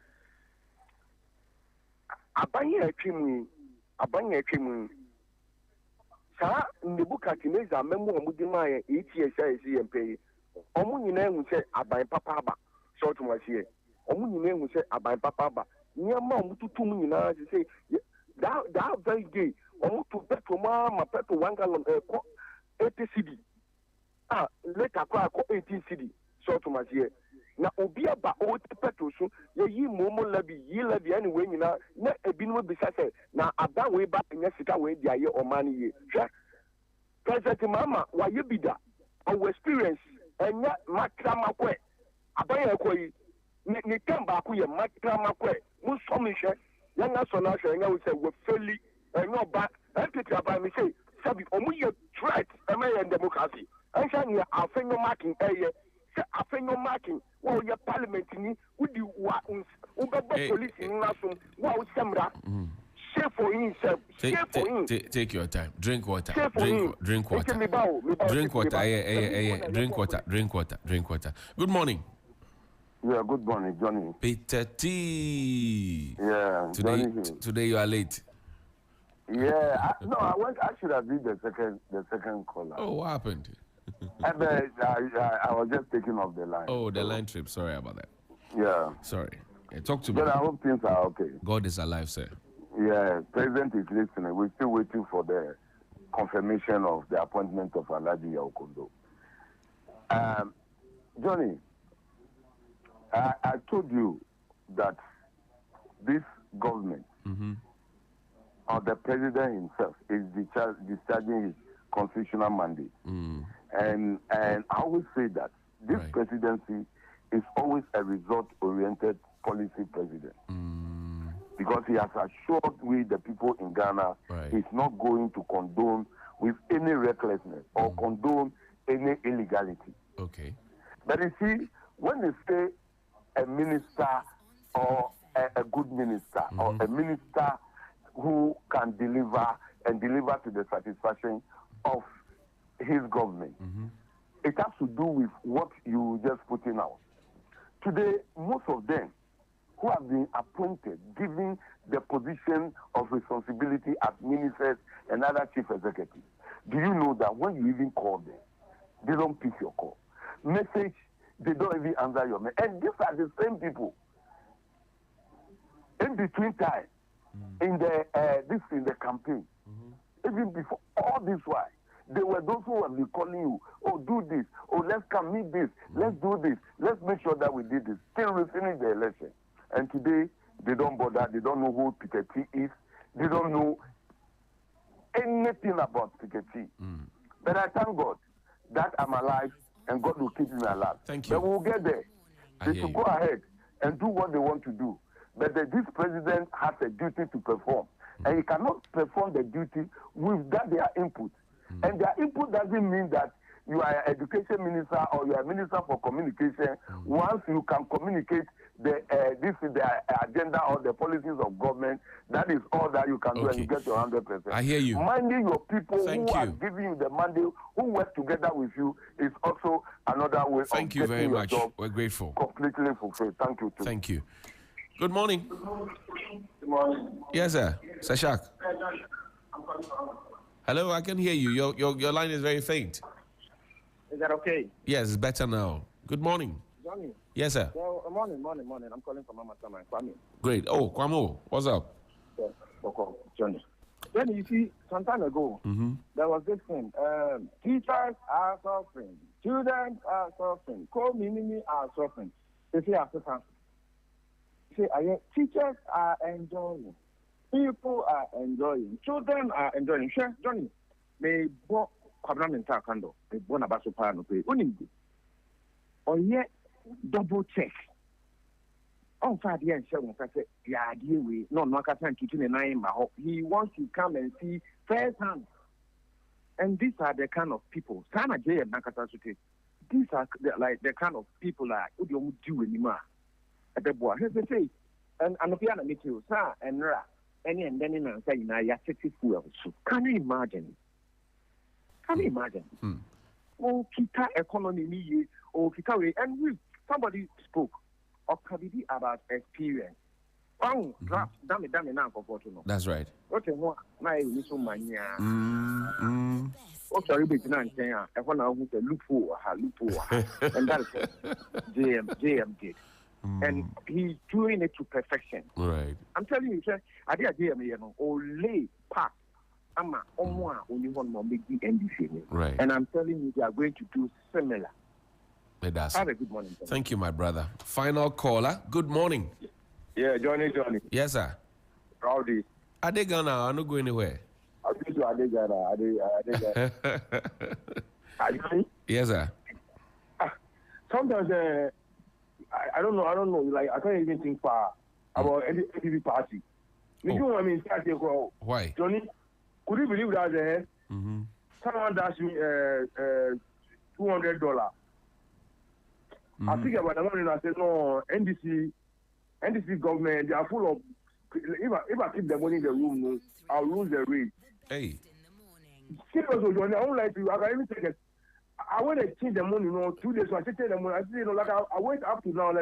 Abanye atwemu. Sa ndibuka kineza memu omudima ye ETS CMP. Omu nyina ehu se aban papa aba. Short mwachie. Omu nyina ehu se aban papa aba. Nyama omututu mu nyina se that very day. Omu to petrol ma petrol 1 gallon 80 cedi. Later kwa 18 cedi. Short mwachie. Na obi aba o petrol so ye yi momo labi anyway nyina na ebinu bisa se na aba we ba nya sika we dia ye omani ye hwe president mama wa ye bida our experience enya makrama kwe abaya koyi ni tamba ku ye makrama kwe mu so mi hwe yanga so na hwe nya we say we feli enya ba ntete aba mi say sabi omu ye threat ema ye democracy I say you are finger marking say a finger marking well your parliament ni would you police in nasun wow semra share for himself share for him. Take your time. Drink water. Drink water. Drink water. Drink water. Good morning. Yeah, good morning, Johnny. Peter T. Yeah, today you are late. Yeah, I should have been the second caller. Oh, what happened? I was just taking off the line. Oh, the line trip. Sorry about that. Yeah. Sorry. Talk to me. But I hope things are okay. God is alive, sir. Yeah, President is listening. We're still waiting for the confirmation of the appointment of Alhaji Yaokondo. Johnny, I told you that this government or the president himself is discharging his constitutional mandate. And I always say that this presidency is always a result-oriented policy president. Because he has assured we, the people in Ghana, he's not going to condone with any recklessness or condone any illegality. Okay. But you see, when they say a minister or a good minister or a minister who can deliver to the satisfaction of his government, it has to do with what you just put in out. Today, most of them who have been appointed, given the position of responsibility as ministers and other chief executives, do you know that when you even call them, they don't pick your call? Message, they don't even answer your message. And these are the same people. In between time, in the campaign, even before all this while, there were those who have been calling you, oh, do this, oh, let's come meet this, let's do this, let's make sure that we did this. Still, we finished the election. And today, they don't bother, they don't know who Peter T is, they don't know anything about Peter T. But I thank God that I'm alive and God will keep me alive. Thank you. But we'll get there. They should go ahead and do what they want to do. But this president has a duty to perform. And he cannot perform the duty without their input. And their input doesn't mean that you are an education minister or you are a minister for communication. Once you can communicate the agenda or the policies of government, that is all that you can do and you get your 100%. I hear you. Minding your people are giving you the mandate, who work together with you, is also another way of Thank you very your much. job We're grateful. completely fulfilled. Thank you too. Thank you. Good morning. Good morning. Yes, sir. Sashak. Hello, I can hear you. Your line is very faint. Is that okay? Yes, it's better now. Good morning. Johnny. Yes, sir. Well, morning. I'm calling from Mama Sama and Kwame. Great. Oh, Kwamo, what's up? Johnny. Then you see, some time ago, there was this thing. Teachers are suffering. Students are suffering. Co-community are suffering. They say after time. Say, teachers are enjoying. People are enjoying. Children are enjoying. Sure, Johnny. May walk. Kwabramenta kando. May bona baso pa no pay. Onimdi. Or yet double check. On Friday and Sherwin say, yeah, dear way. No, Nakatan kitchen and I am. He wants to come and see firsthand. And these are the kind of people. Sana Jay and Nakata Sute. These are the kind of people that would you do anymore. At the boy, here's the say. And the piano meet you, sir, and Ra. Any and then in saying, I have 64. Can you imagine? Oh, kita economy, oh, kita way. And somebody spoke of Kabidi about experience. Oh, draft, damn it, now for Fortuno. That's right. Okay, what? Now you so many. Oh, sorry, but now I'm saying, I want to look for, and that's JM did. And he's doing it to perfection. Right. I'm telling you, sir, I did JM, lay pack. Right. And I'm telling you, they are going to do similar. Have a good morning. Thank you, my brother. Final caller. Good morning. Yeah, Johnny. Yes, sir. Rowdy. Adegana, I'm not going anywhere. I'll be to Adegana. Yes, sir. Sometimes I don't know. Like I can't even think far about any APP party. Why? Johnny, could you believe that someone dashed me $200. I think about the money and I said, no, NDC government, they are full of, if I keep the money in the room, I'll lose the rate. Hey. Seriously, Johnny, I won't lie to you. I can even take it. I want to change the money, 2 days, so I should take the money. I say, like, I wait up to now,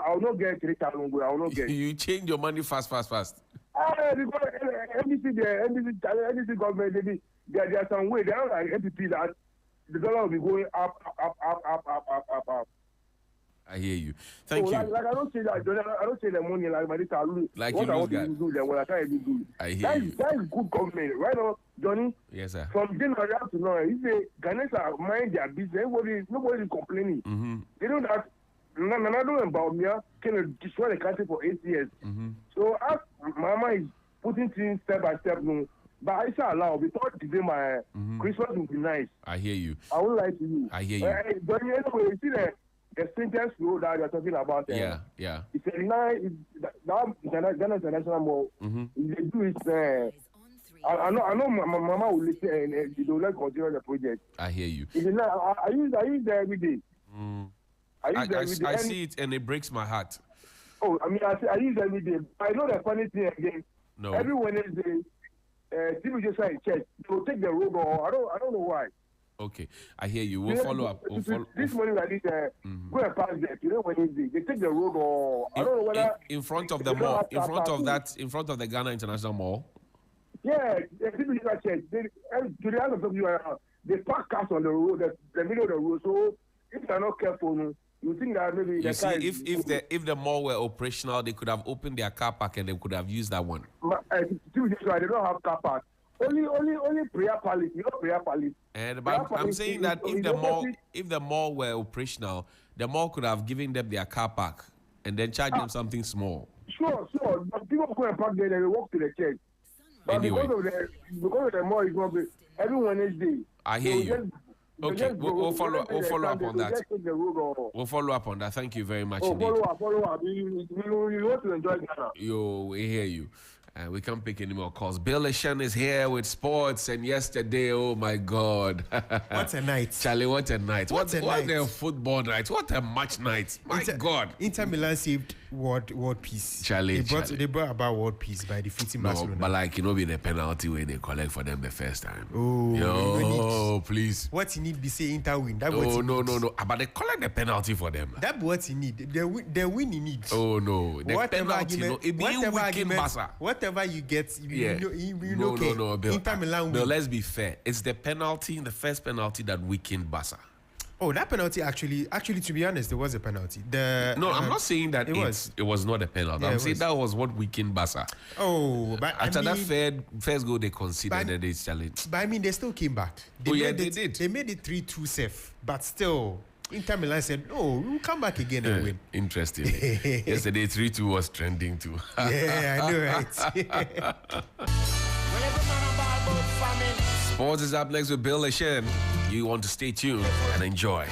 I'll not get 3,000. I will not get. You change your money fast. Because NDC government, there are some way, they are like MPP that the dollar will be going up. I hear you. Thank you. Like I don't say that. I don't say the money like my little lose. Like what you I lose want to do, then what I can't even do. I hear you. That is good government, right now, Johnny. Yes, sir. From January up to now, you say Ghanaians are mind their business. Nobody is complaining. Mm-hmm. They know that none about me can destroy the country for 8 years. Mm-hmm. So as Mama is putting things step by step, but I shall allow because today my Christmas will be nice. I hear you. I won't lie to you. I hear you. Johnny, anyway, you see the sentence road that you're talking about. Yeah. It's a nice, that Ghana International Mall. They do it. I know Mama will listen and they will not continue the project. I hear you. I use there every day. I see it and it breaks my heart. Oh, I mean, I use every day. I know the funny thing again. No. Every Wednesday, people just say church. They will take the road, or I don't know why. Okay, I hear you. We'll follow up. This morning I did go and pass there. Today Wednesday, they take the road, or I don't know whether in front of the mall, in front of the Ghana International Mall. Yeah, people just church. To the other of you, they park cars on the road, the middle of the road. So if they're not careful, you think that maybe you see, if the mall were operational, they could have opened their car park and they could have used that one. They don't have car park. Only prayer palace, prayer palace. And I'm saying that if the mall were operational, the mall could have given them their car park and then charge them something small. Sure. But people go and park there, they walk to the church. But anyway, because of the mall is going to be every Wednesday. I hear you. Okay, we'll follow up on that. We'll follow up on that. Thank you very much. Follow up. You want to enjoy Ghana. We hear you. We can't pick any more calls. Bill Leshan is here with sports, and yesterday, oh my God. What a night. Charlie, what a night. What a football night. What a match night. My God. Inter Milan saved world peace. Charlie. They brought about world peace by defeating Barcelona. But be the penalty when they collect for them the first time. Oh, please. What you need be say Inter win. That no. But they collect the penalty for them. That's what you need. The win you need. Oh no. The whatever penalty. Whatever you get, no, Bill. Inter Milan Bill, let's be fair. It's the penalty, the first penalty that weakened Barca. Oh, that penalty actually, to be honest, there was a penalty. I'm not saying that it was not a penalty. Yeah, I'm saying that was what weakened Barca. Oh, but after that first goal they conceded, that they challenged. But I mean, they still came back. They did. They made it 3-2 safe, but still. Inter Milan said, "No, we'll come back again and win." Interesting. Yesterday, 3-2 was trending too. Yeah, I know, right? Sports is up next with Bill Leshan. You want to stay tuned and enjoy.